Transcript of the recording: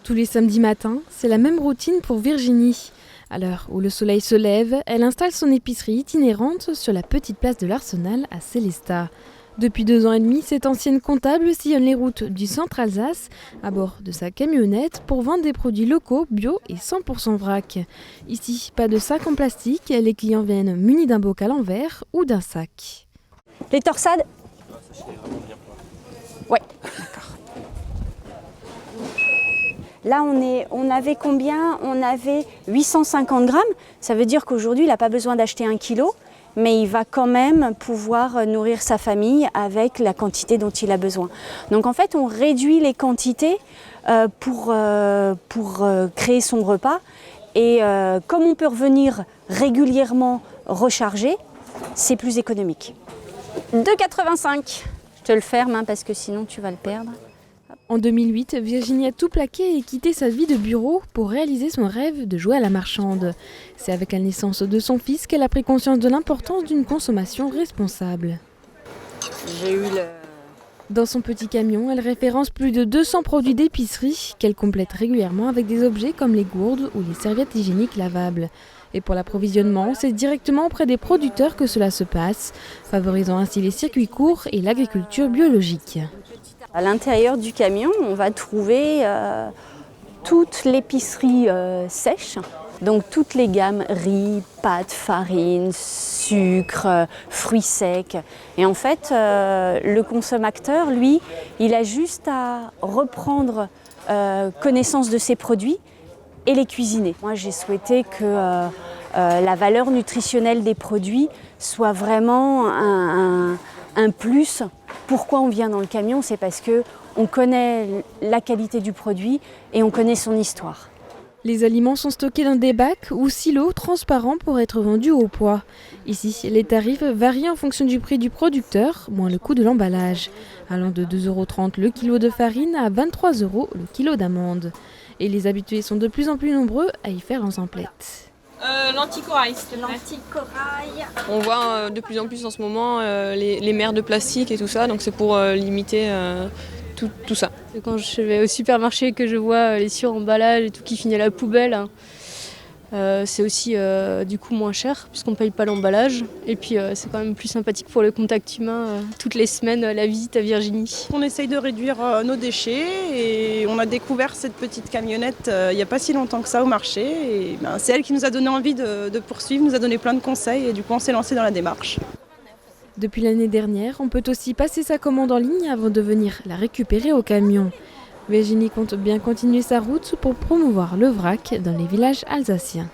Tous les samedis matins, c'est la même routine pour Virginie. À l'heure où le soleil se lève, elle installe son épicerie itinérante sur la petite place de l'Arsenal à Sélestat. Depuis 2 ans et demi, cette ancienne comptable sillonne les routes du centre Alsace à bord de sa camionnette pour vendre des produits locaux, bio et 100% vrac. Ici, pas de sac en plastique, les clients viennent munis d'un bocal en verre ou d'un sac. Les torsades ? Ouais. Là, on avait combien ? On avait 850 grammes. Ça veut dire qu'aujourd'hui, il n'a pas besoin d'acheter 1 kilo, mais il va quand même pouvoir nourrir sa famille avec la quantité dont il a besoin. Donc en fait, on réduit les quantités pour créer son repas. Et comme on peut revenir régulièrement recharger, c'est plus économique. 2,85 €. Je te le ferme hein, parce que sinon tu vas le perdre. En 2008, Virginie a tout plaqué et quitté sa vie de bureau pour réaliser son rêve de jouer à la marchande. C'est avec la naissance de son fils qu'elle a pris conscience de l'importance d'une consommation responsable. Dans son petit camion, elle référence plus de 200 produits d'épicerie qu'elle complète régulièrement avec des objets comme les gourdes ou les serviettes hygiéniques lavables. Et pour l'approvisionnement, c'est directement auprès des producteurs que cela se passe, favorisant ainsi les circuits courts et l'agriculture biologique. À l'intérieur du camion, on va trouver toute l'épicerie sèche, donc toutes les gammes riz, pâtes, farine, sucre, fruits secs. Et en fait, le consommateur, lui, il a juste à reprendre connaissance de ses produits et les cuisiner. Moi, j'ai souhaité que la valeur nutritionnelle des produits soit vraiment un plus. Pourquoi on vient dans le camion ? C'est parce qu'on connaît la qualité du produit et on connaît son histoire. Les aliments sont stockés dans des bacs ou silos transparents pour être vendus au poids. Ici, les tarifs varient en fonction du prix du producteur, moins le coût de l'emballage, allant de 2,30 € le kilo de farine à 23 € le kilo d'amandes. Et les habitués sont de plus en plus nombreux à y faire en emplette. L'anticorail. On voit de plus en plus en ce moment les mers de plastique et tout ça, donc c'est pour limiter tout ça. Quand je vais au supermarché et que je vois les suremballages et tout qui finit à la poubelle, c'est aussi du coup moins cher puisqu'on ne paye pas l'emballage. Et puis c'est quand même plus sympathique pour le contact humain, toutes les semaines la visite à Virginie. On essaye de réduire nos déchets et on a découvert cette petite camionnette il n'y a pas si longtemps que ça au marché. Et, c'est elle qui nous a donné envie de poursuivre, nous a donné plein de conseils et du coup on s'est lancé dans la démarche. Depuis l'année dernière, on peut aussi passer sa commande en ligne avant de venir la récupérer au camion. Virginie compte bien continuer sa route pour promouvoir le vrac dans les villages alsaciens.